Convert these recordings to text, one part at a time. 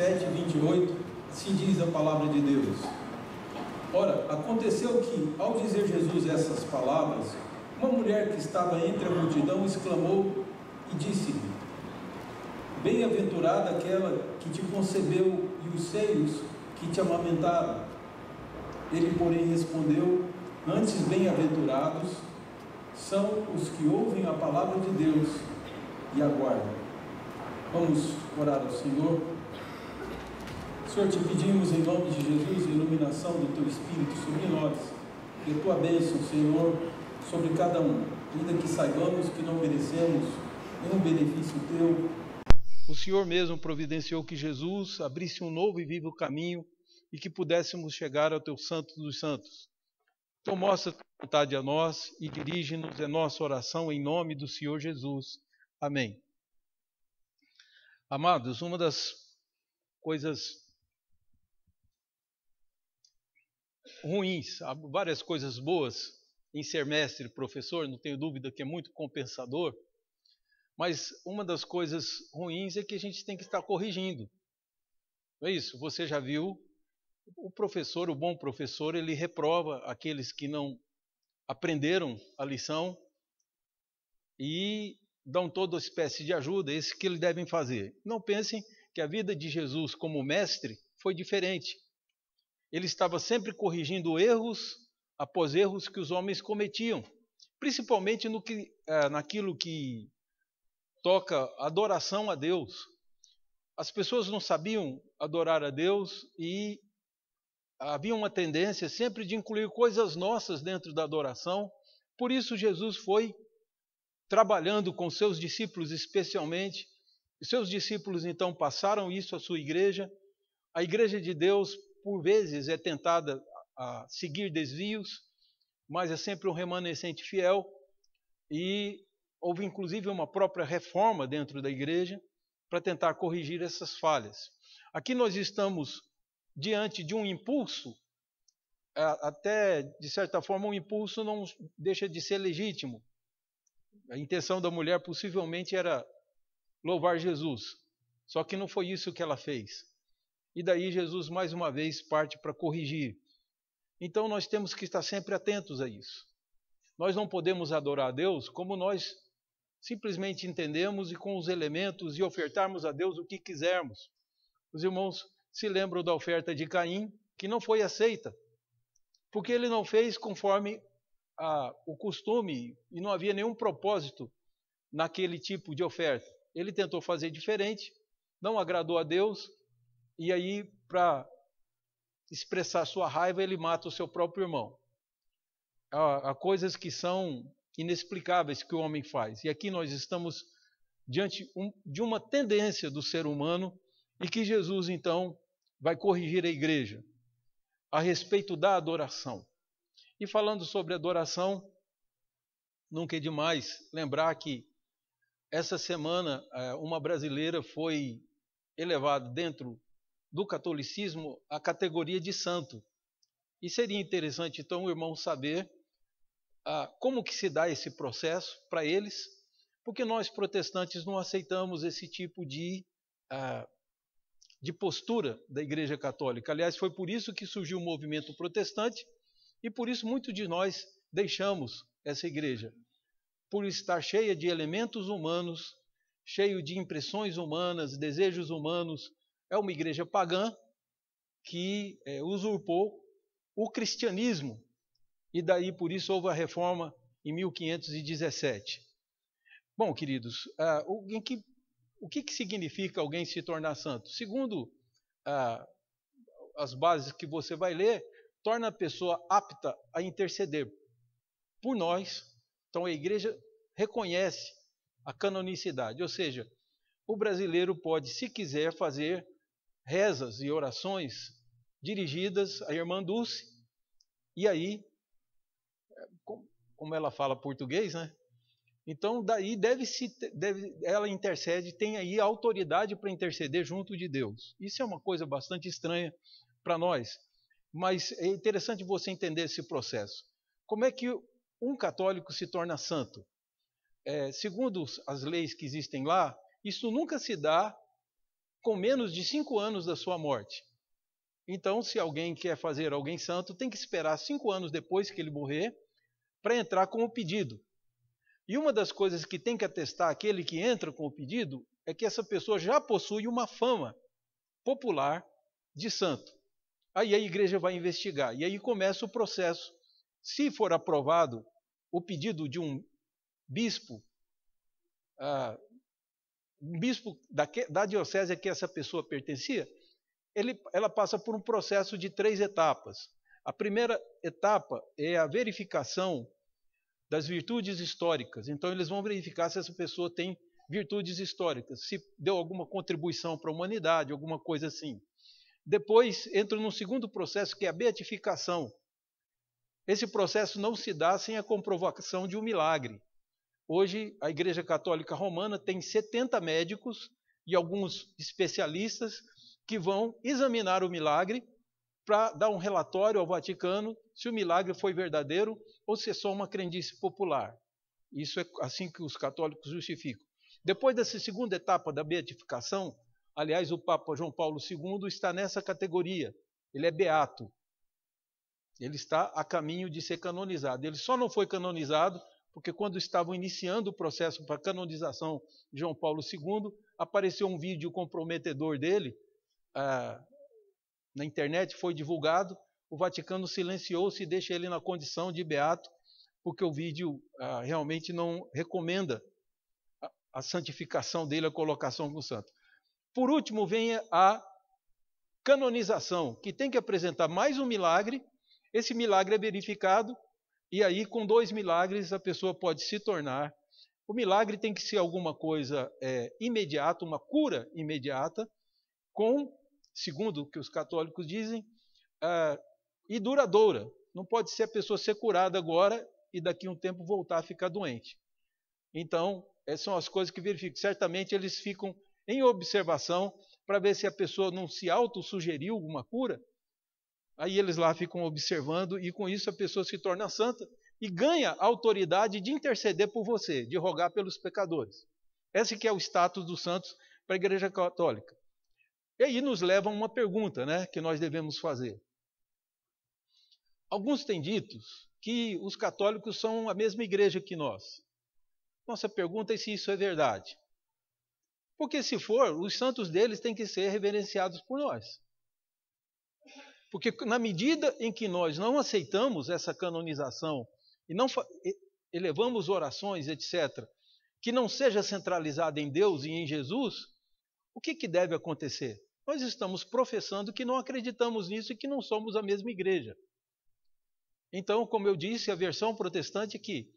27 e 28, assim diz a palavra de Deus. Ora, aconteceu que, ao dizer Jesus essas palavras, uma mulher que estava entre a multidão exclamou e disse-lhe: Bem-aventurada aquela que te concebeu e os seios que te amamentaram. Ele, porém, respondeu: Antes bem-aventurados são os que ouvem a palavra de Deus e aguardam. Vamos orar ao Senhor. Senhor, te pedimos em nome de Jesus a iluminação do Teu Espírito sobre nós e a Tua bênção, Senhor, sobre cada um, ainda que saibamos que não merecemos nenhum benefício Teu. O Senhor mesmo providenciou que Jesus abrisse um novo e vivo caminho e que pudéssemos chegar ao Teu Santo dos Santos. Então mostra a Tua vontade a nós e dirige-nos em nossa oração em nome do Senhor Jesus. Amém. Amados, uma das coisas ruins, há várias coisas boas em ser mestre, professor, não tenho dúvida que é muito compensador, mas uma das coisas ruins é que a gente tem que estar corrigindo. Não é isso? Você já viu, o professor, o bom professor, ele reprova aqueles que não aprenderam a lição e dão toda espécie de ajuda, esse que eles devem fazer. Não pensem que a vida de Jesus como mestre foi diferente. Ele estava sempre corrigindo erros após erros que os homens cometiam, principalmente naquilo que toca adoração a Deus. As pessoas não sabiam adorar a Deus e havia uma tendência sempre de incluir coisas nossas dentro da adoração. Por isso Jesus foi trabalhando com seus discípulos especialmente. Os seus discípulos então passaram isso à sua igreja. A igreja de Deus por vezes é tentada a seguir desvios, mas é sempre um remanescente fiel, e houve inclusive uma própria reforma dentro da igreja para tentar corrigir essas falhas. Aqui nós estamos diante de um impulso, até de certa forma um impulso não deixa de ser legítimo. A intenção da mulher possivelmente era louvar Jesus, só que não foi isso que ela fez. E daí Jesus mais uma vez parte para corrigir. Então nós temos que estar sempre atentos a isso. Nós não podemos adorar a Deus como nós simplesmente entendemos e com os elementos e ofertarmos a Deus o que quisermos. Os irmãos se lembram da oferta de Caim, que não foi aceita, porque ele não fez conforme o costume e não havia nenhum propósito naquele tipo de oferta. Ele tentou fazer diferente, não agradou a Deus, e aí, para expressar sua raiva, ele mata o seu próprio irmão. Há coisas que são inexplicáveis que o homem faz. E aqui nós estamos diante de uma tendência do ser humano e que Jesus, então, vai corrigir a igreja a respeito da adoração. E falando sobre adoração, nunca é demais lembrar que essa semana uma brasileira foi elevada dentro do catolicismo à categoria de santo. E seria interessante, então, o irmão saber como que se dá esse processo para eles, porque nós protestantes não aceitamos esse tipo de postura da Igreja Católica. Aliás, foi por isso que surgiu o movimento protestante e por isso muitos de nós deixamos essa igreja, por estar cheia de elementos humanos, cheio de impressões humanas, desejos humanos. É uma igreja pagã que usurpou o cristianismo e daí por isso houve a reforma em 1517. Bom, queridos, o que significa alguém se tornar santo? Segundo as bases que você vai ler, torna a pessoa apta a interceder por nós. Então a igreja reconhece a canonicidade, ou seja, o brasileiro pode, se quiser, fazer rezas e orações dirigidas à irmã Dulce, e aí, como ela fala português, né? Então daí ela intercede, tem aí a autoridade para interceder junto de Deus. Isso é uma coisa bastante estranha para nós, mas é interessante você entender esse processo. Como é que um católico se torna santo? Segundo as leis que existem lá, isso nunca se dá com menos de 5 anos da sua morte. Então, se alguém quer fazer alguém santo, tem que esperar 5 anos depois que ele morrer para entrar com o pedido. E uma das coisas que tem que atestar aquele que entra com o pedido é que essa pessoa já possui uma fama popular de santo. Aí a igreja vai investigar, e aí começa o processo. Se for aprovado o pedido de um bispo da diocese a que essa pessoa pertencia, ela passa por um processo de 3 etapas. A primeira etapa é a verificação das virtudes históricas. Então, eles vão verificar se essa pessoa tem virtudes históricas, se deu alguma contribuição para a humanidade, alguma coisa assim. Depois, entra num segundo processo, que é a beatificação. Esse processo não se dá sem a comprovação de um milagre. Hoje, a Igreja Católica Romana tem 70 médicos e alguns especialistas que vão examinar o milagre para dar um relatório ao Vaticano se o milagre foi verdadeiro ou se é só uma crendice popular. Isso é assim que os católicos justificam. Depois dessa segunda etapa da beatificação, aliás, o Papa João Paulo II está nessa categoria. Ele é beato. Ele está a caminho de ser canonizado. Ele só não foi canonizado porque quando estavam iniciando o processo para a canonização de João Paulo II, apareceu um vídeo comprometedor dele, na internet, foi divulgado, o Vaticano silenciou-se e deixa ele na condição de beato, porque o vídeo realmente não recomenda a santificação dele, a colocação como santo. Por último, vem a canonização, que tem que apresentar mais um milagre, esse milagre é verificado, e aí com 2 milagres a pessoa pode se tornar. O milagre tem que ser alguma coisa imediata, uma cura imediata, segundo o que os católicos dizem, e duradoura. Não pode ser a pessoa ser curada agora e daqui a um tempo voltar a ficar doente. Então, essas são as coisas que verificam. Certamente eles ficam em observação para ver se a pessoa não se autossugeriu alguma cura. Aí eles lá ficam observando e com isso a pessoa se torna santa e ganha a autoridade de interceder por você, de rogar pelos pecadores. Esse que é o status dos santos para a Igreja Católica. E aí nos leva a uma pergunta, que nós devemos fazer. Alguns têm dito que os católicos são a mesma igreja que nós. Nossa pergunta é se isso é verdade. Porque se for, os santos deles têm que ser reverenciados por nós. Porque na medida em que nós não aceitamos essa canonização e não elevamos orações, etc., que não seja centralizada em Deus e em Jesus, o que deve acontecer? Nós estamos professando que não acreditamos nisso e que não somos a mesma igreja. Então, como eu disse, a versão protestante é que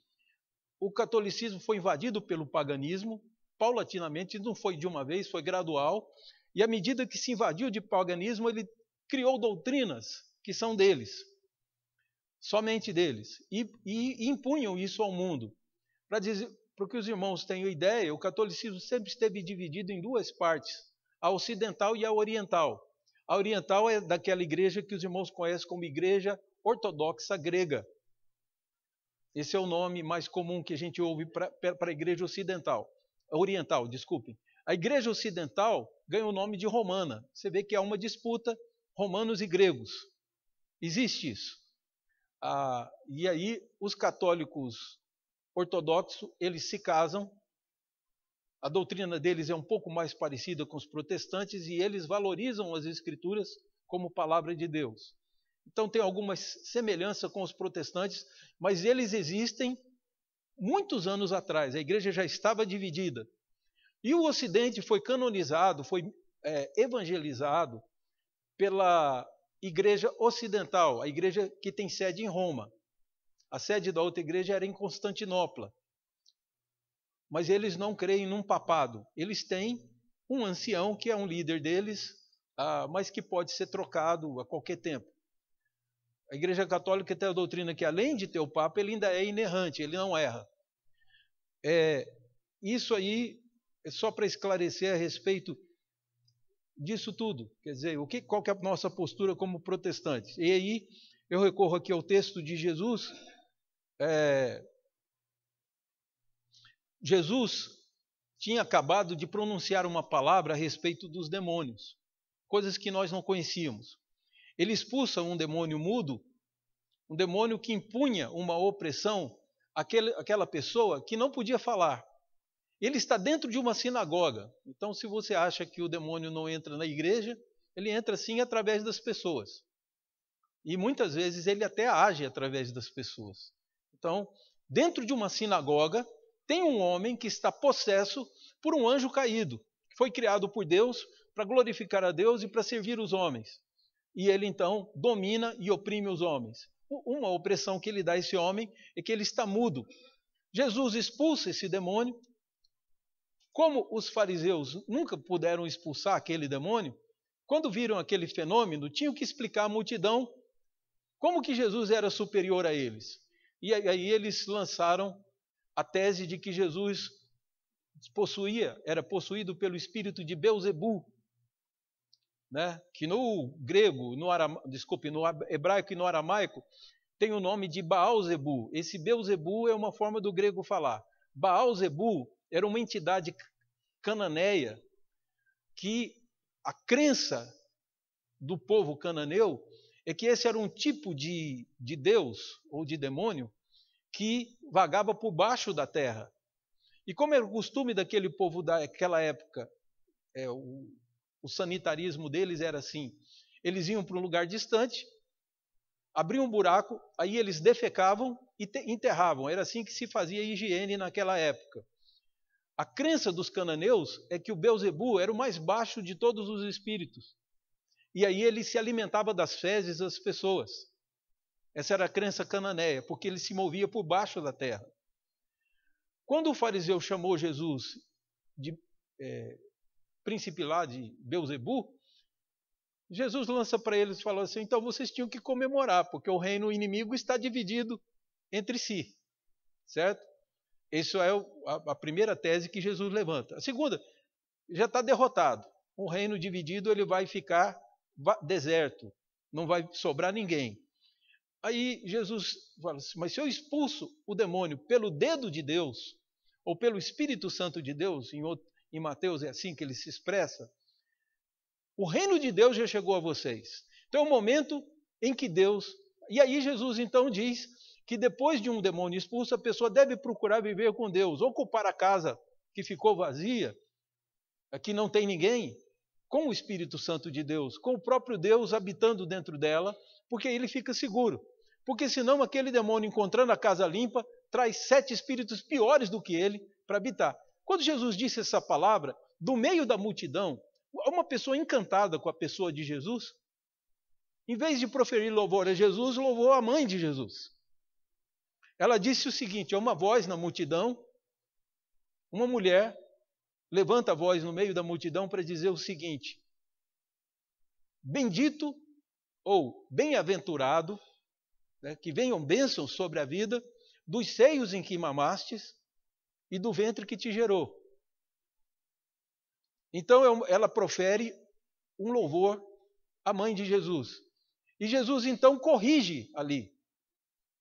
o catolicismo foi invadido pelo paganismo, paulatinamente, não foi de uma vez, foi gradual, e à medida que se invadiu de paganismo, ele criou doutrinas que são deles, somente deles, e impunham isso ao mundo. Para que os irmãos tenham ideia, o catolicismo sempre esteve dividido em 2 partes, a ocidental e a oriental. A oriental é daquela igreja que os irmãos conhecem como Igreja Ortodoxa Grega. Esse é o nome mais comum que a gente ouve para a igreja oriental, desculpem. A igreja ocidental ganha o nome de romana. Você vê que há uma disputa, romanos e gregos. Existe isso. E aí os católicos ortodoxos, eles se casam, a doutrina deles é um pouco mais parecida com os protestantes e eles valorizam as escrituras como palavra de Deus. Então tem alguma semelhança com os protestantes, mas eles existem muitos anos atrás, a igreja já estava dividida. E o Ocidente foi canonizado, foi evangelizado pela Igreja Ocidental, a igreja que tem sede em Roma. A sede da outra igreja era em Constantinopla. Mas eles não creem num papado. Eles têm um ancião que é um líder deles, mas que pode ser trocado a qualquer tempo. A Igreja Católica tem a doutrina que, além de ter o Papa, ele ainda é inerrante, ele não erra. Isso aí é só para esclarecer a respeito disso tudo. Quer dizer, qual que é a nossa postura como protestantes? E aí eu recorro aqui ao texto de Jesus. Jesus tinha acabado de pronunciar uma palavra a respeito dos demônios, coisas que nós não conhecíamos. Ele expulsa um demônio mudo, um demônio que impunha uma opressão àquela pessoa que não podia falar. Ele está dentro de uma sinagoga. Então, se você acha que o demônio não entra na igreja, ele entra sim através das pessoas. E muitas vezes ele até age através das pessoas. Então, dentro de uma sinagoga, tem um homem que está possesso por um anjo caído, que foi criado por Deus para glorificar a Deus e para servir os homens. E ele então domina e oprime os homens. Uma opressão que ele dá a esse homem é que ele está mudo. Jesus expulsa esse demônio. Como os fariseus nunca puderam expulsar aquele demônio, quando viram aquele fenômeno, tinham que explicar à multidão como que Jesus era superior a eles. E aí eles lançaram a tese de que Jesus era possuído pelo espírito de Belzebu, né? Que no grego, no hebraico e no aramaico, tem o nome de Baal-zebu. Esse Belzebu é uma forma do grego falar. Baal-zebu era uma entidade cananeia que a crença do povo cananeu é que esse era um tipo de Deus ou de demônio que vagava por baixo da terra. E como era o costume daquele povo daquela época, o sanitarismo deles era assim: eles iam para um lugar distante, abriam um buraco, aí eles defecavam e enterravam. Era assim que se fazia a higiene naquela época. A crença dos cananeus é que o Belzebu era o mais baixo de todos os espíritos. E aí ele se alimentava das fezes das pessoas. Essa era a crença cananeia, porque ele se movia por baixo da terra. Quando o fariseu chamou Jesus de príncipe lá de Belzebu, Jesus lança para eles e falou assim: então vocês tinham que comemorar, porque o reino inimigo está dividido entre si, certo? Isso é a primeira tese que Jesus levanta. A segunda, já está derrotado. O reino dividido ele vai ficar deserto, não vai sobrar ninguém. Aí Jesus fala assim: mas se eu expulso o demônio pelo dedo de Deus, ou pelo Espírito Santo de Deus, em Mateus é assim que ele se expressa, o reino de Deus já chegou a vocês. Então é o momento em que Deus... E aí Jesus então diz que depois de um demônio expulso, a pessoa deve procurar viver com Deus, ocupar a casa que ficou vazia, que não tem ninguém, com o Espírito Santo de Deus, com o próprio Deus habitando dentro dela, porque ele fica seguro. Porque senão aquele demônio, encontrando a casa limpa, traz 7 espíritos piores do que ele para habitar. Quando Jesus disse essa palavra, do meio da multidão, uma pessoa encantada com a pessoa de Jesus, em vez de proferir louvor a Jesus, louvou a mãe de Jesus. Ela disse o seguinte: é uma voz na multidão, uma mulher levanta a voz no meio da multidão para dizer o seguinte: bendito ou bem-aventurado, né, que venham bênçãos sobre a vida dos seios em que mamastes e do ventre que te gerou. Então ela profere um louvor à mãe de Jesus. E Jesus então corrige ali,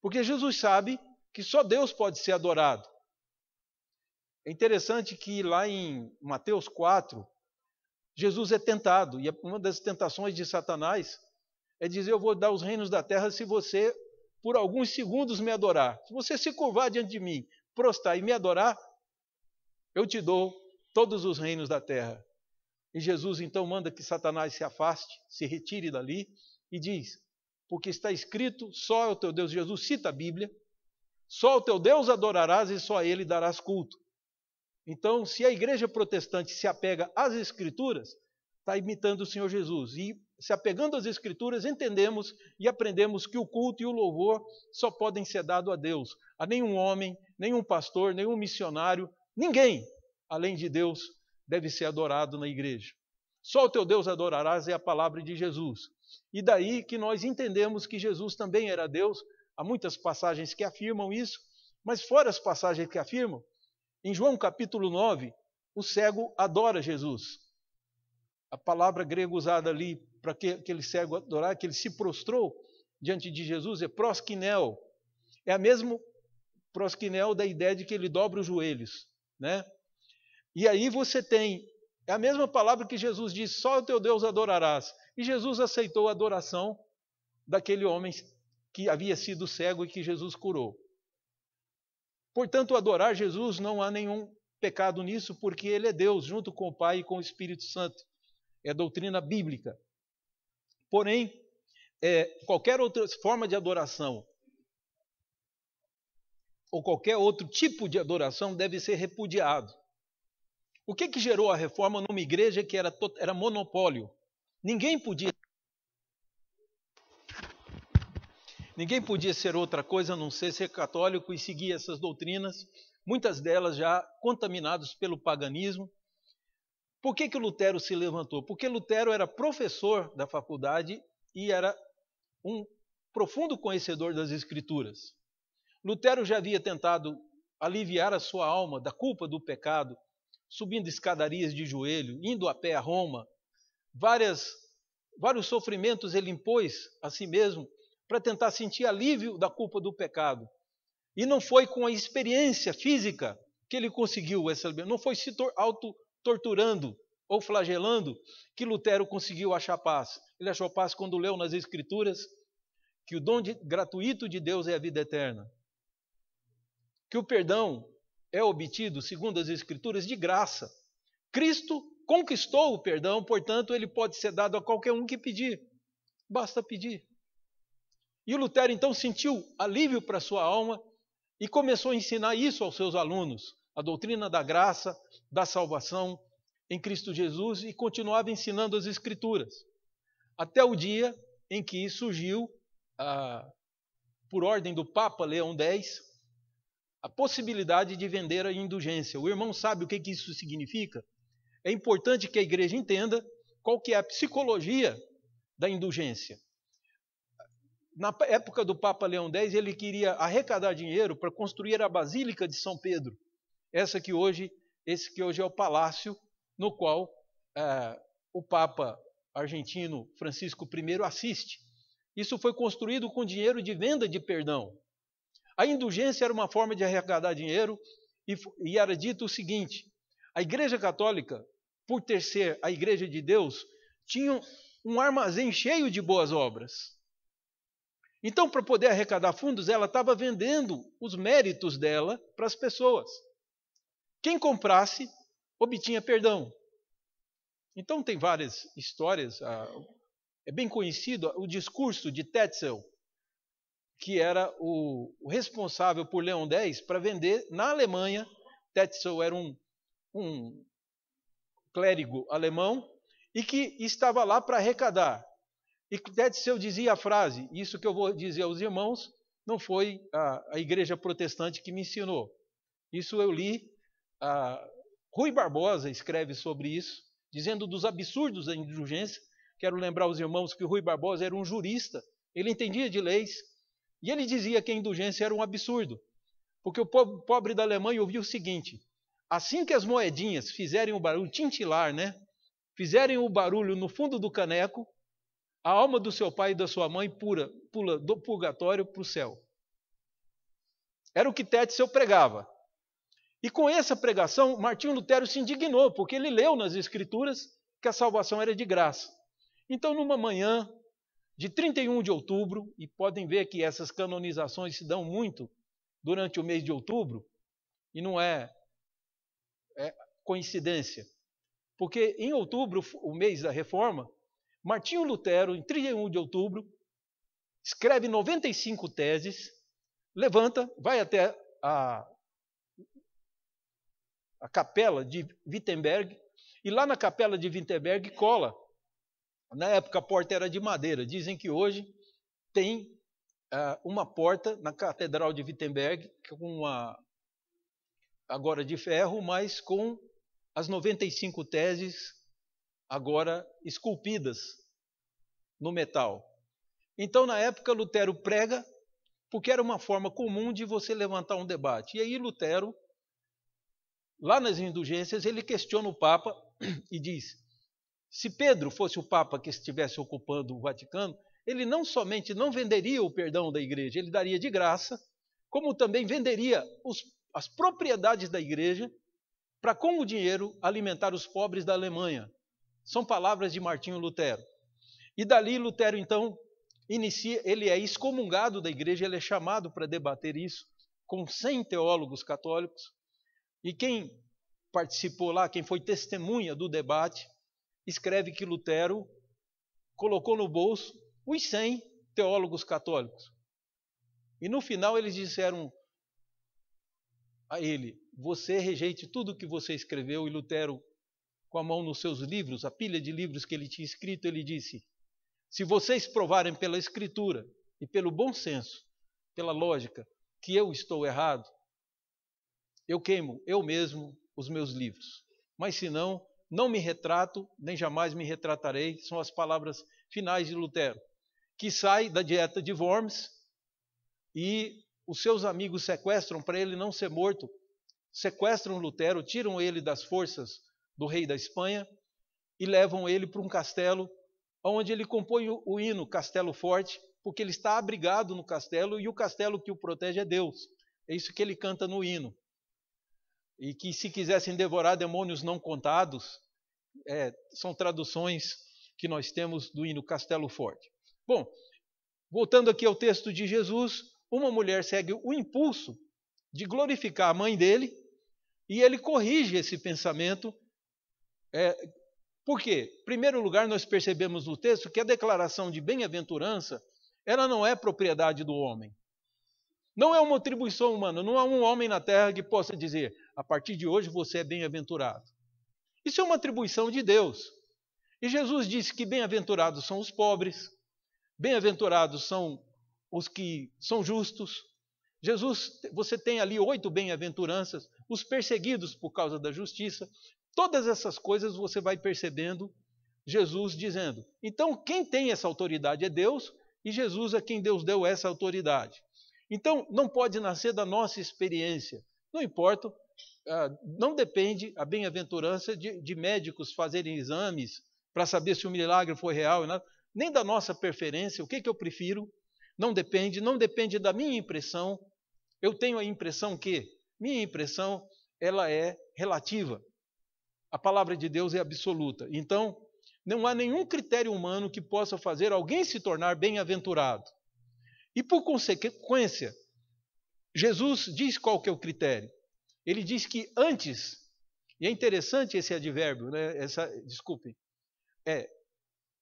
porque Jesus sabe que só Deus pode ser adorado. É interessante que lá em Mateus 4, Jesus é tentado, e uma das tentações de Satanás é dizer: eu vou dar os reinos da terra se você, por alguns segundos, me adorar. Se você se curvar diante de mim, prostrar e me adorar, eu te dou todos os reinos da terra. E Jesus então manda que Satanás se afaste, se retire dali, e diz: porque está escrito, só é o teu Deus. Jesus cita a Bíblia: só o teu Deus adorarás e só a ele darás culto. Então, se a igreja protestante se apega às Escrituras, está imitando o Senhor Jesus. E se apegando às Escrituras, entendemos e aprendemos que o culto e o louvor só podem ser dados a Deus. A nenhum homem, nenhum pastor, nenhum missionário, ninguém, além de Deus, deve ser adorado na igreja. Só o teu Deus adorarás é a palavra de Jesus. E daí que nós entendemos que Jesus também era Deus. Há muitas passagens que afirmam isso, mas fora as passagens que afirmam, em João capítulo 9, o cego adora Jesus. A palavra grega usada ali para que aquele cego adorar, que ele se prostrou diante de Jesus, é proskinel. É a mesma proskinel da ideia de que ele dobra os joelhos, né? E aí você tem a mesma palavra que Jesus disse, só o teu Deus adorarás. E Jesus aceitou a adoração daquele homem que havia sido cego e que Jesus curou. Portanto, adorar Jesus não há nenhum pecado nisso, porque ele é Deus, junto com o Pai e com o Espírito Santo. É doutrina bíblica. Porém, qualquer outra forma de adoração, ou qualquer outro tipo de adoração, deve ser repudiado. O que gerou a reforma numa igreja que era monopólio? Ninguém podia ser outra coisa a não ser católico e seguir essas doutrinas, muitas delas já contaminadas pelo paganismo. Por que Lutero se levantou? Porque Lutero era professor da faculdade e era um profundo conhecedor das Escrituras. Lutero já havia tentado aliviar a sua alma da culpa do pecado, subindo escadarias de joelho, indo a pé a Roma. Vários sofrimentos ele impôs a si mesmo para tentar sentir alívio da culpa do pecado. E não foi com a experiência física que ele conseguiu essa liberdade, não foi se auto-torturando ou flagelando que Lutero conseguiu achar paz. Ele achou paz quando leu nas Escrituras que o dom gratuito de Deus é a vida eterna. Que o perdão é obtido, segundo as Escrituras, de graça. Cristo conquistou o perdão, portanto, ele pode ser dado a qualquer um que pedir. Basta pedir. E o Lutero, então, sentiu alívio para a sua alma e começou a ensinar isso aos seus alunos, a doutrina da graça, da salvação em Cristo Jesus, e continuava ensinando as Escrituras. Até o dia em que surgiu, por ordem do Papa Leão X, a possibilidade de vender a indulgência. O irmão sabe o que isso significa? É importante que a igreja entenda qual que é a psicologia da indulgência. Na época do Papa Leão X, ele queria arrecadar dinheiro para construir a Basílica de São Pedro. Esse que hoje é o palácio no qual o Papa argentino Francisco I assiste. Isso foi construído com dinheiro de venda de perdão. A indulgência era uma forma de arrecadar dinheiro e era dito o seguinte: a Igreja Católica, por ter ser a Igreja de Deus, tinha um armazém cheio de boas obras. Então, para poder arrecadar fundos, ela estava vendendo os méritos dela para as pessoas. Quem comprasse, obtinha perdão. Então, tem várias histórias. É bem conhecido o discurso de Tetzel, que era o responsável por Leão X para vender na Alemanha. Tetzel era um clérigo alemão e que estava lá para arrecadar. E Tetzel dizia a frase, isso que eu vou dizer aos irmãos, não foi a igreja protestante que me ensinou. Isso eu li, Rui Barbosa escreve sobre isso, dizendo dos absurdos da indulgência. Quero lembrar aos irmãos que o Rui Barbosa era um jurista, ele entendia de leis, e ele dizia que a indulgência era um absurdo, porque o pobre da Alemanha ouvia o seguinte: assim que as moedinhas fizerem o barulho, tintilar, né? Fizerem o barulho no fundo do caneco, a alma do seu pai e da sua mãe pula do purgatório para o céu. Era o que Tetzel pregava. E com essa pregação, Martinho Lutero se indignou, porque ele leu nas Escrituras que a salvação era de graça. Então, numa manhã de 31 de outubro, e podem ver que essas canonizações se dão muito durante o mês de outubro, e não é coincidência, porque em outubro, o mês da Reforma, Martinho Lutero, em 31 de outubro, escreve 95 teses, levanta, vai até a capela de Wittenberg, e lá na capela de Wittenberg cola. Na época a porta era de madeira. Dizem que hoje tem uma porta na Catedral de Wittenberg, agora de ferro, mas com as 95 teses agora esculpidas no metal. Então, na época, Lutero prega, porque era uma forma comum de você levantar um debate. E aí Lutero, lá nas indulgências, ele questiona o Papa e diz: se Pedro fosse o Papa que estivesse ocupando o Vaticano, ele não somente não venderia o perdão da igreja, ele daria de graça, como também venderia as propriedades da igreja para com o dinheiro alimentar os pobres da Alemanha. São palavras de Martinho Lutero. E dali Lutero então ele é excomungado da igreja, ele é chamado para debater isso com 100 teólogos católicos. E quem participou lá, quem foi testemunha do debate, escreve que Lutero colocou no bolso os 100 teólogos católicos. E no final eles disseram a ele: você rejeite tudo o que você escreveu. E Lutero, com a mão nos seus livros, a pilha de livros que ele tinha escrito, ele disse: se vocês provarem pela escritura e pelo bom senso, pela lógica, que eu estou errado, eu queimo eu mesmo os meus livros. Mas se não, não me retrato, nem jamais me retratarei. São as palavras finais de Lutero, que sai da dieta de Worms e os seus amigos sequestram, para ele não ser morto, sequestram Lutero, tiram ele das forças do rei da Espanha e levam ele para um castelo, onde ele compõe o hino Castelo Forte, porque ele está abrigado no castelo e o castelo que o protege é Deus. É isso que ele canta no hino. E que se quisessem devorar demônios não contados, são traduções que nós temos do hino Castelo Forte. Bom, voltando aqui ao texto de Jesus, uma mulher segue o impulso de glorificar a mãe dele e ele corrige esse pensamento. Por quê? Em primeiro lugar, nós percebemos no texto que a declaração de bem-aventurança, ela não é propriedade do homem. Não é uma atribuição humana, não há um homem na terra que possa dizer: a partir de hoje você é bem-aventurado. Isso é uma atribuição de Deus. E Jesus disse que bem-aventurados são os pobres, bem-aventurados são os que são justos. Você tem ali 8 bem-aventuranças, os perseguidos por causa da justiça. Todas essas coisas você vai percebendo Jesus dizendo. Então, quem tem essa autoridade é Deus, e Jesus é quem Deus deu essa autoridade. Então, não pode nascer da nossa experiência. Não importa, não depende a bem-aventurança de médicos fazerem exames para saber se o milagre foi real, nem da nossa preferência, o que eu prefiro. Não depende da minha impressão. Eu tenho a impressão que minha impressão ela é relativa. A palavra de Deus é absoluta. Então, não há nenhum critério humano que possa fazer alguém se tornar bem-aventurado. E por consequência, Jesus diz qual que é o critério. Ele diz que antes, e é interessante esse advérbio, né?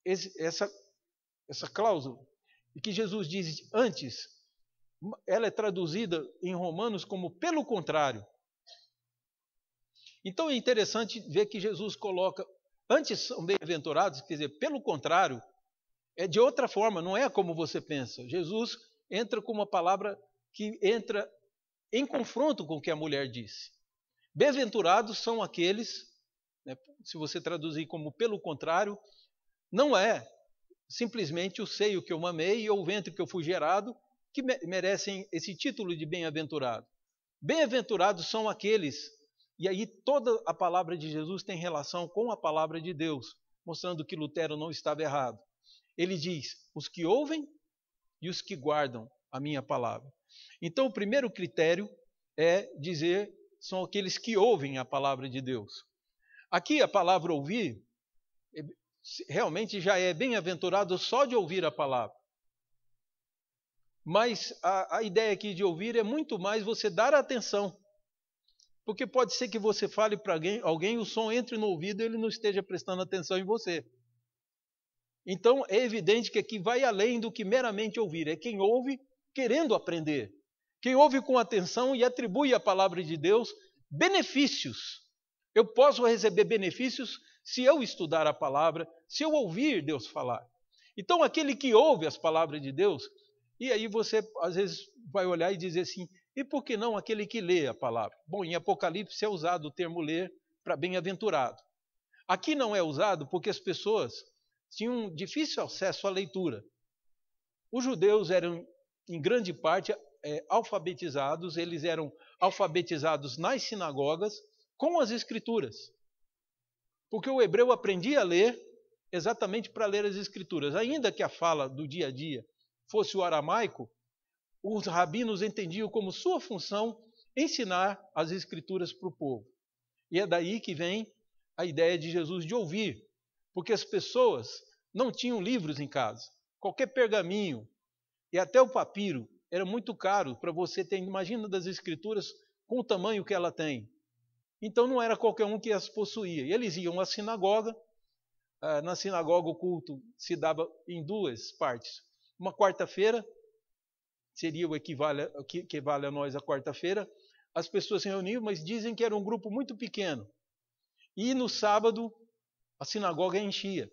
Essa cláusula, que Jesus diz antes, ela é traduzida em Romanos como pelo contrário. Então é interessante ver que Jesus coloca, antes são bem-aventurados, quer dizer, pelo contrário, é de outra forma, não é como você pensa. Jesus entra com uma palavra que entra em confronto com o que a mulher disse. Bem-aventurados são aqueles, se você traduzir como pelo contrário, não é simplesmente o seio que eu mamei ou o ventre que eu fui gerado que merecem esse título de bem-aventurado. Bem-aventurados são aqueles, e aí toda a palavra de Jesus tem relação com a palavra de Deus, mostrando que Lutero não estava errado. Ele diz, os que ouvem e os que guardam a minha palavra. Então o primeiro critério é dizer, são aqueles que ouvem a palavra de Deus. Aqui a palavra ouvir, realmente já é bem-aventurado só de ouvir a palavra. Mas a ideia aqui de ouvir é muito mais você dar atenção. Porque pode ser que você fale para alguém, o som entre no ouvido e ele não esteja prestando atenção em você. Então é evidente que aqui vai além do que meramente ouvir. É quem ouve querendo aprender. Quem ouve com atenção e atribui à palavra de Deus benefícios. Eu posso receber benefícios se eu estudar a palavra, se eu ouvir Deus falar. Então aquele que ouve as palavras de Deus, e aí você às vezes vai olhar e dizer assim, e por que não aquele que lê a palavra? Bom, em Apocalipse é usado o termo ler para bem-aventurado. Aqui não é usado porque as pessoas tinham difícil acesso à leitura. Os judeus eram, em grande parte, alfabetizados, eles eram alfabetizados nas sinagogas com as escrituras. Porque o hebreu aprendia a ler exatamente para ler as escrituras. Ainda que a fala do dia a dia fosse o aramaico, os rabinos entendiam como sua função ensinar as escrituras para o povo. E é daí que vem a ideia de Jesus de ouvir, porque as pessoas não tinham livros em casa. Qualquer pergaminho e até o papiro era muito caro para você ter, imagina das escrituras com o tamanho que ela tem. Então não era qualquer um que as possuía. E eles iam à sinagoga. Na sinagoga o culto se dava em duas partes. Uma quarta-feira, seria o que equivale a nós a quarta-feira, as pessoas se reuniam, mas dizem que era um grupo muito pequeno. E no sábado a sinagoga enchia,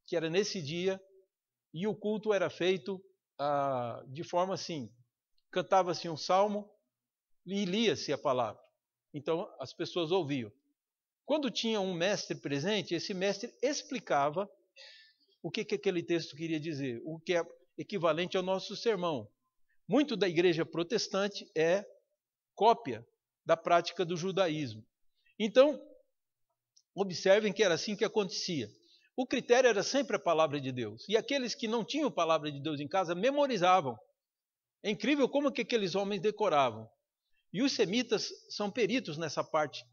que era nesse dia, e o culto era feito de forma assim, cantava-se um salmo e lia-se a palavra. Então as pessoas ouviam. Quando tinha um mestre presente, esse mestre explicava o que aquele texto queria dizer, o que é equivalente ao nosso sermão. Muito da igreja protestante é cópia da prática do judaísmo. Então, observem que era assim que acontecia. O critério era sempre a palavra de Deus. E aqueles que não tinham a palavra de Deus em casa memorizavam. É incrível como que aqueles homens decoravam. E os semitas são peritos nessa parte.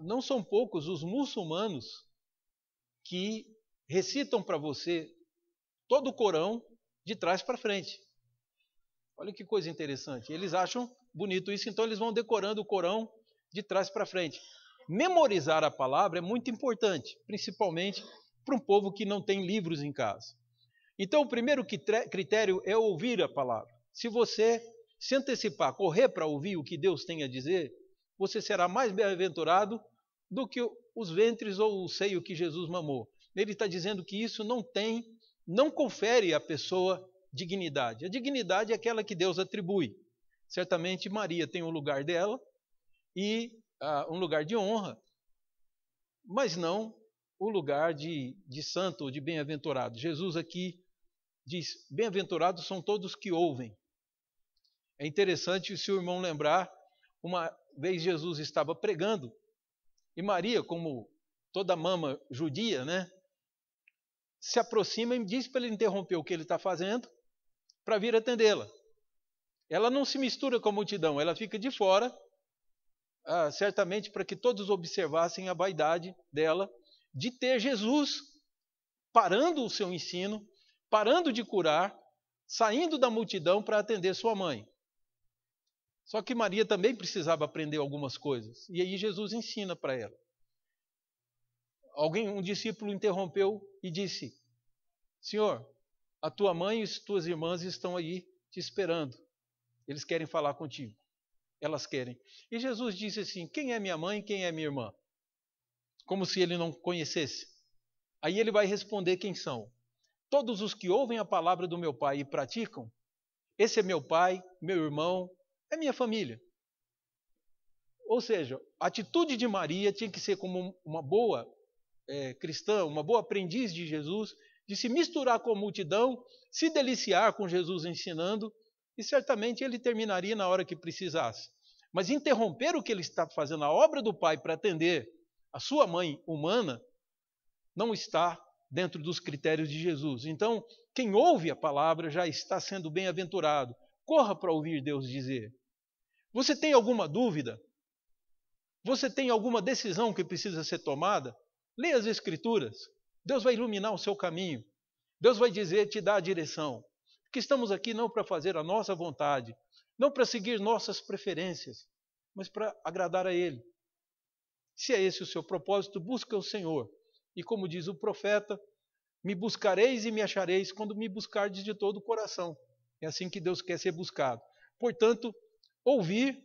Não são poucos os muçulmanos que recitam para você todo o Corão de trás para frente. Olha que coisa interessante. Eles acham bonito isso, então eles vão decorando o Corão de trás para frente. Memorizar a palavra é muito importante, principalmente para um povo que não tem livros em casa. Então o primeiro critério é ouvir a palavra. Se você se antecipar, correr para ouvir o que Deus tem a dizer, você será mais bem-aventurado do que os ventres ou o seio que Jesus mamou. Ele está dizendo que isso não confere à pessoa dignidade. A dignidade é aquela que Deus atribui. Certamente Maria tem um lugar dela e um lugar de honra, mas não o lugar de santo ou de bem-aventurado. Jesus aqui diz, bem-aventurados são todos que ouvem. É interessante se o irmão lembrar, uma vez Jesus estava pregando, e Maria, como toda mama judia, se aproxima e diz para ele interromper o que ele está fazendo, para vir atendê-la. Ela não se mistura com a multidão, ela fica de fora, certamente para que todos observassem a vaidade dela, de ter Jesus parando o seu ensino, parando de curar, saindo da multidão para atender sua mãe. Só que Maria também precisava aprender algumas coisas. E aí Jesus ensina para ela. Um discípulo interrompeu e disse, Senhor, a tua mãe e as tuas irmãs estão aí te esperando. Eles querem falar contigo. Elas querem. E Jesus disse assim, quem é minha mãe e quem é minha irmã? Como se ele não conhecesse. Aí ele vai responder quem são. Todos os que ouvem a palavra do meu Pai e praticam, esse é meu pai, meu irmão, é minha família. Ou seja, a atitude de Maria tinha que ser como uma boa cristã, uma boa aprendiz de Jesus, de se misturar com a multidão, se deliciar com Jesus ensinando, e certamente ele terminaria na hora que precisasse. Mas interromper o que ele está fazendo, a obra do Pai, para atender a sua mãe humana, não está dentro dos critérios de Jesus. Então, quem ouve a palavra já está sendo bem-aventurado. Corra para ouvir Deus dizer. Você tem alguma dúvida? Você tem alguma decisão que precisa ser tomada? Leia as Escrituras. Deus vai iluminar o seu caminho. Deus vai te dar a direção. Porque estamos aqui não para fazer a nossa vontade, não para seguir nossas preferências, mas para agradar a Ele. Se é esse o seu propósito, busca o Senhor. E como diz o profeta, me buscareis e me achareis quando me buscardes de todo o coração. É assim que Deus quer ser buscado. Portanto, ouvir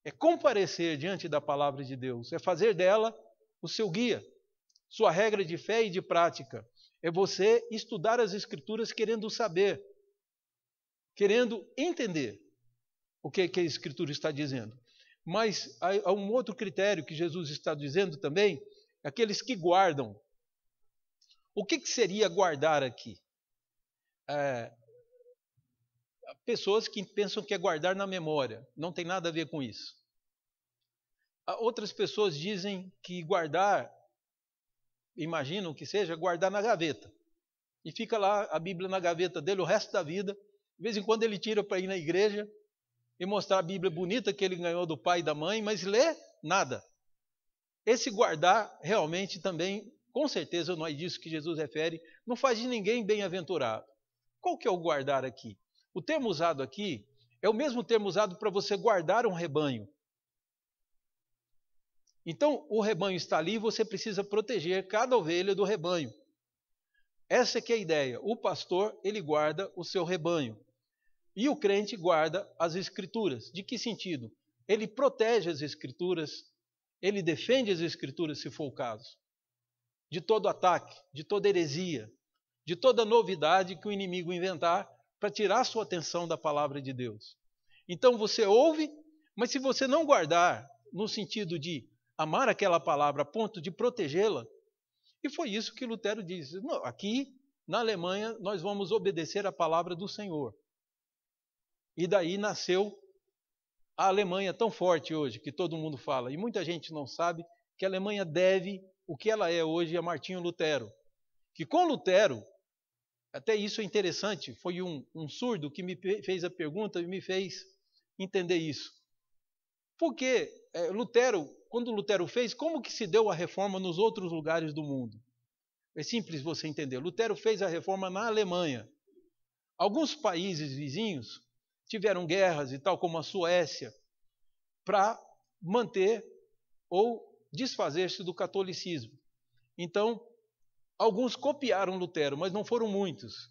é comparecer diante da palavra de Deus, é fazer dela o seu guia, sua regra de fé e de prática. É você estudar as Escrituras querendo saber, querendo entender o que a Escritura está dizendo. Mas há um outro critério que Jesus está dizendo também, aqueles que guardam. O que seria guardar aqui? Pessoas que pensam que é guardar na memória. Não tem nada a ver com isso. Outras pessoas dizem que guardar, imaginam que seja guardar na gaveta. E fica lá a Bíblia na gaveta dele o resto da vida. De vez em quando ele tira para ir na igreja e mostrar a Bíblia bonita que ele ganhou do pai e da mãe, mas ler nada. Esse guardar realmente também, com certeza, não é disso que Jesus refere, não faz de ninguém bem-aventurado. Qual que é o guardar aqui? O termo usado aqui é o mesmo termo usado para você guardar um rebanho. Então, o rebanho está ali e você precisa proteger cada ovelha do rebanho. Essa que é a ideia. O pastor, ele guarda o seu rebanho. E o crente guarda as Escrituras. De que sentido? Ele protege as Escrituras, ele defende as Escrituras, se for o caso, de todo ataque, de toda heresia, de toda novidade que o inimigo inventar para tirar sua atenção da palavra de Deus. Então você ouve, mas se você não guardar no sentido de amar aquela palavra a ponto de protegê-la, e foi isso que Lutero disse. Não, aqui na Alemanha nós vamos obedecer a palavra do Senhor. E daí nasceu a Alemanha tão forte hoje, que todo mundo fala. E muita gente não sabe que a Alemanha deve o que ela é hoje a Martinho Lutero. Que com Lutero, até isso é interessante, foi um surdo que me fez a pergunta e me fez entender isso. Porque Lutero, quando Lutero fez, como que se deu a reforma nos outros lugares do mundo? É simples você entender. Lutero fez a reforma na Alemanha. Alguns países vizinhos tiveram guerras e tal, como a Suécia, para manter ou desfazer-se do catolicismo. Então, alguns copiaram Lutero, mas não foram muitos.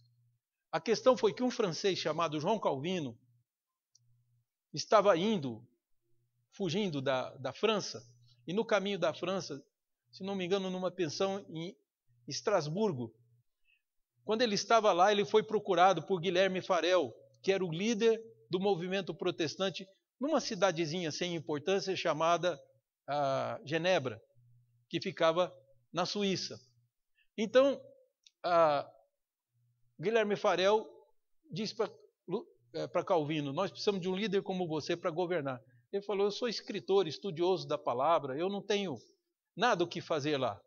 A questão foi que um francês chamado João Calvino estava fugindo da França, e no caminho da França, se não me engano, numa pensão em Estrasburgo. Quando ele estava lá, ele foi procurado por Guilherme Farel, que era o líder do movimento protestante numa cidadezinha sem importância chamada Genebra, que ficava na Suíça. Então, Guilherme Farel disse para Calvino: nós precisamos de um líder como você para governar. Ele falou: eu sou escritor, estudioso da palavra, eu não tenho nada o que fazer lá.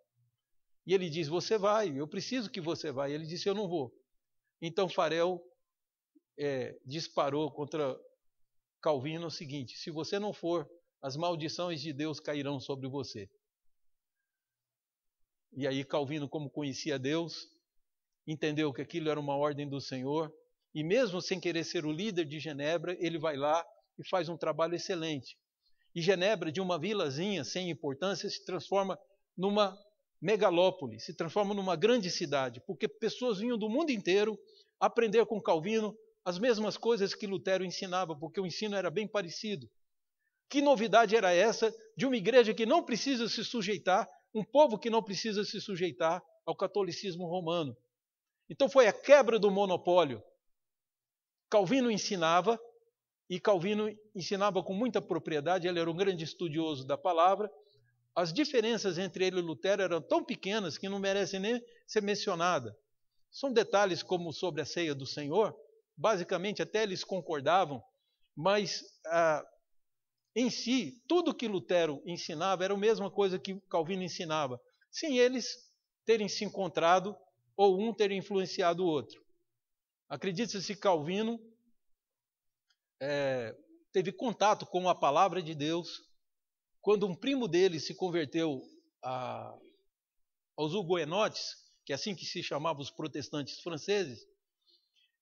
E ele diz: você vai, eu preciso que você vá. E ele disse: eu não vou. Então Farel disparou contra Calvino o seguinte: se você não for, as maldições de Deus cairão sobre você. E aí Calvino, como conhecia Deus, entendeu que aquilo era uma ordem do Senhor, e mesmo sem querer ser o líder de Genebra, ele vai lá e faz um trabalho excelente. E Genebra, de uma vilazinha sem importância, se transforma numa megalópole, se transforma numa grande cidade, porque pessoas vinham do mundo inteiro aprender com Calvino as mesmas coisas que Lutero ensinava, porque o ensino era bem parecido. Que novidade era essa de uma igreja que não precisa se sujeitar, um povo que não precisa se sujeitar ao catolicismo romano? Então foi a quebra do monopólio. Calvino ensinava, e Calvino ensinava com muita propriedade, ele era um grande estudioso da palavra. As diferenças entre ele e Lutero eram tão pequenas que não merecem nem ser mencionadas. São detalhes como sobre a ceia do Senhor, basicamente até eles concordavam, mas em si, tudo que Lutero ensinava era a mesma coisa que Calvino ensinava, sem eles terem se encontrado ou um ter influenciado o outro. Acredita-se que Calvino teve contato com a palavra de Deus quando um primo dele se converteu aos hugoenotes, que é assim que se chamavam os protestantes franceses,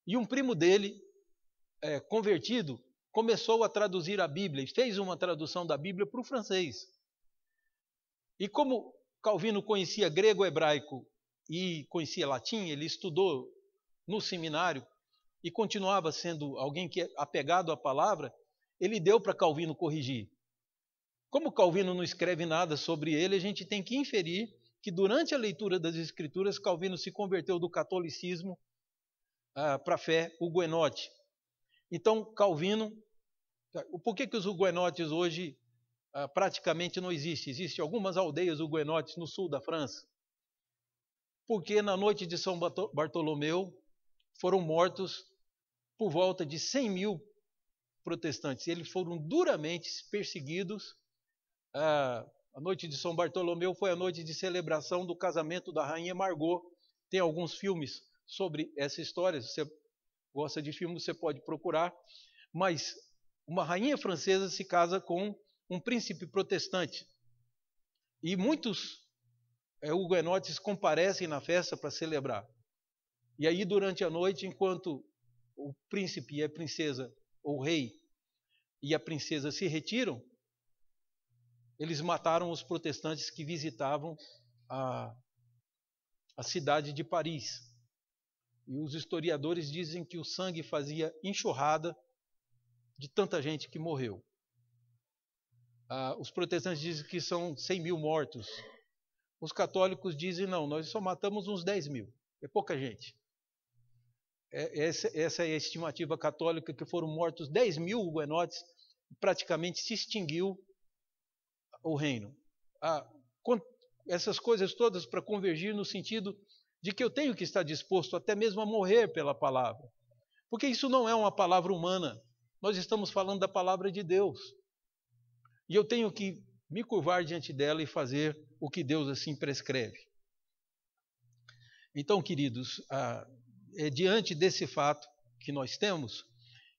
e um primo dele, convertido, começou a traduzir a Bíblia e fez uma tradução da Bíblia para o francês. E como Calvino conhecia grego, hebraico e conhecia latim, ele estudou no seminário e continuava sendo alguém que é apegado à palavra, ele deu para Calvino corrigir. Como Calvino não escreve nada sobre ele, a gente tem que inferir que durante a leitura das Escrituras, Calvino se converteu do catolicismo para a fé hugoenote. Então, Calvino, por que os hugoenotes hoje praticamente não existem? Existem algumas aldeias hugoenotes no sul da França. Porque na noite de São Bartolomeu foram mortos por volta de 100 mil protestantes. Eles foram duramente perseguidos. A noite de São Bartolomeu foi a noite de celebração do casamento da rainha Margot. Tem alguns filmes sobre essa história. Se você gosta de filmes, você pode procurar. Mas uma rainha francesa se casa com um príncipe protestante. E muitos hugonotes comparecem na festa para celebrar. E aí, durante a noite, enquanto o príncipe e a princesa, ou o rei e a princesa se retiram, eles mataram os protestantes que visitavam a cidade de Paris. E os historiadores dizem que o sangue fazia enxurrada de tanta gente que morreu. Os protestantes dizem que são 100 mil mortos. Os católicos dizem, não, nós só matamos uns 10 mil. É pouca gente. Essa é a estimativa católica, que foram mortos 10 mil hugonotes, praticamente se extinguiu o reino. Essas coisas todas para convergir no sentido de que eu tenho que estar disposto até mesmo a morrer pela palavra. Porque isso não é uma palavra humana. Nós estamos falando da palavra de Deus. E eu tenho que me curvar diante dela e fazer o que Deus assim prescreve. Então, queridos, é diante desse fato que nós temos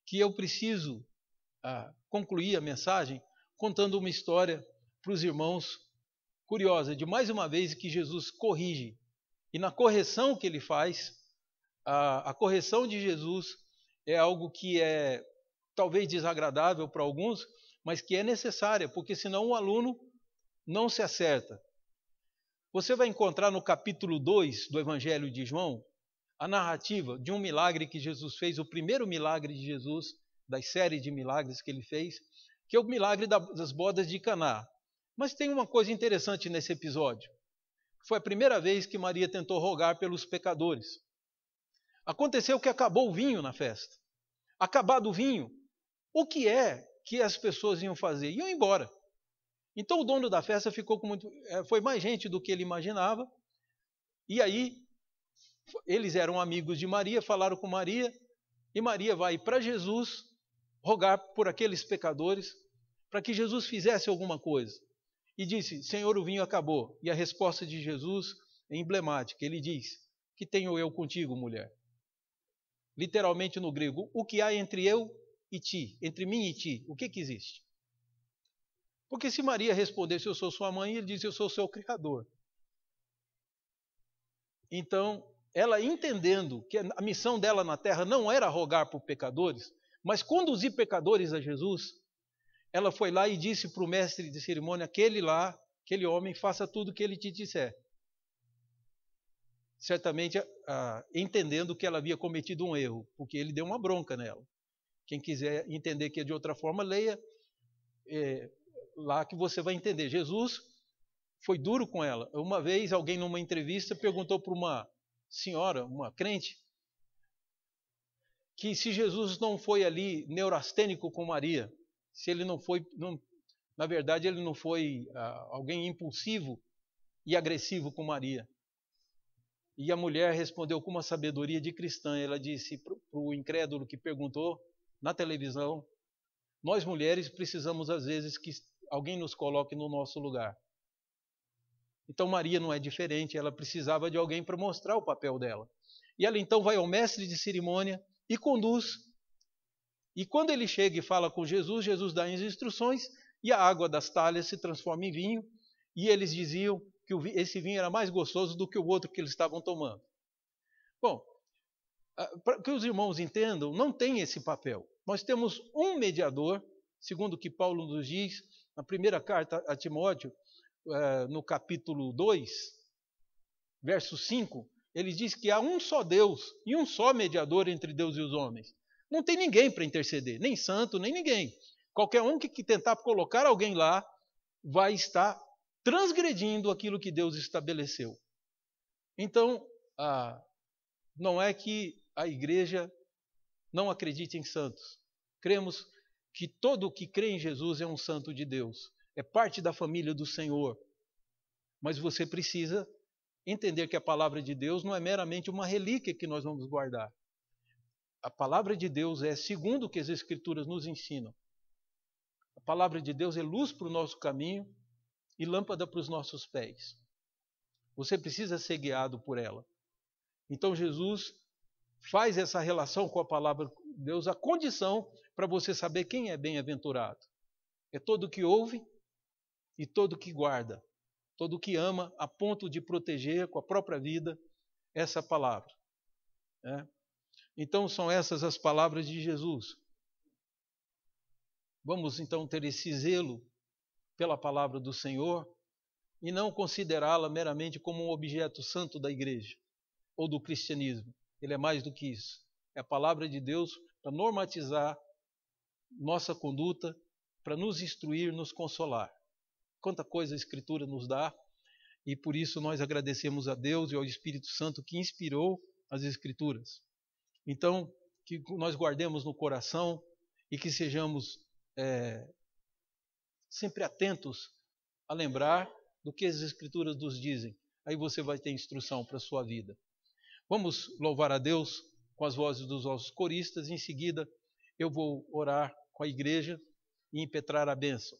que eu preciso concluir a mensagem contando uma história para os irmãos curiosa, de mais uma vez que Jesus corrige. E na correção que ele faz, a correção de Jesus é algo que é talvez desagradável para alguns, mas que é necessária, porque senão o aluno não se acerta. Você vai encontrar no capítulo 2 do Evangelho de João a narrativa de um milagre que Jesus fez, o primeiro milagre de Jesus, das séries de milagres que ele fez, que é o milagre das bodas de Caná. Mas tem uma coisa interessante nesse episódio. Foi a primeira vez que Maria tentou rogar pelos pecadores. Aconteceu que acabou o vinho na festa. Acabado o vinho, o que é que as pessoas iam fazer? Iam embora. Então o dono da festa ficou com foi mais gente do que ele imaginava. E aí eles eram amigos de Maria, falaram com Maria, e Maria vai para Jesus rogar por aqueles pecadores, para que Jesus fizesse alguma coisa. E disse, Senhor, o vinho acabou. E a resposta de Jesus é emblemática. Ele diz, que tenho eu contigo, mulher? Literalmente no grego, o que há entre eu e ti, entre mim e ti, o que existe? Porque se Maria respondesse, eu sou sua mãe, ele diz, eu sou seu criador. Então, ela entendendo que a missão dela na terra não era rogar por pecadores, mas conduzir pecadores a Jesus, ela foi lá e disse para o mestre de cerimônia, aquele homem, faça tudo o que ele te disser. Certamente entendendo que ela havia cometido um erro, porque ele deu uma bronca nela. Quem quiser entender que é de outra forma, leia lá que você vai entender. Jesus foi duro com ela. Uma vez alguém numa entrevista perguntou para uma senhora, uma crente, que se Jesus não foi ali neurastênico com Maria, se ele não foi, na verdade ele não foi alguém impulsivo e agressivo com Maria. E a mulher respondeu com uma sabedoria de cristã. Ela disse para o incrédulo que perguntou na televisão, nós mulheres precisamos às vezes que alguém nos coloque no nosso lugar. Então Maria não é diferente, ela precisava de alguém para mostrar o papel dela. E ela então vai ao mestre de cerimônia e conduz. E quando ele chega e fala com Jesus, Jesus dá as instruções e a água das talhas se transforma em vinho. E eles diziam que esse vinho era mais gostoso do que o outro que eles estavam tomando. Bom, para que os irmãos entendam, não tem esse papel. Nós temos um mediador, segundo o que Paulo nos diz, na primeira carta a Timóteo, no capítulo 2, verso 5, ele diz que há um só Deus e um só mediador entre Deus e os homens. Não tem ninguém para interceder, nem santo, nem ninguém. Qualquer um que tentar colocar alguém lá vai estar transgredindo aquilo que Deus estabeleceu. Então, não é que a igreja não acredite em santos. Cremos que todo que crê em Jesus é um santo de Deus. É parte da família do Senhor. Mas você precisa entender que a palavra de Deus não é meramente uma relíquia que nós vamos guardar. A palavra de Deus é segundo o que as Escrituras nos ensinam. A palavra de Deus é luz para o nosso caminho e lâmpada para os nossos pés. Você precisa ser guiado por ela. Então Jesus faz essa relação com a palavra de Deus, a condição para você saber quem é bem-aventurado. É todo que ouve e todo que guarda, todo que ama a ponto de proteger com a própria vida essa palavra. Né? Então são essas as palavras de Jesus. Vamos então ter esse zelo pela palavra do Senhor e não considerá-la meramente como um objeto santo da igreja ou do cristianismo. Ele é mais do que isso. É a palavra de Deus para normatizar nossa conduta, para nos instruir, nos consolar. Quanta coisa a Escritura nos dá, e por isso nós agradecemos a Deus e ao Espírito Santo que inspirou as Escrituras. Então, que nós guardemos no coração e que sejamos sempre atentos a lembrar do que as Escrituras nos dizem. Aí você vai ter instrução para a sua vida. Vamos louvar a Deus com as vozes dos nossos coristas. Em seguida, eu vou orar com a igreja e impetrar a bênção.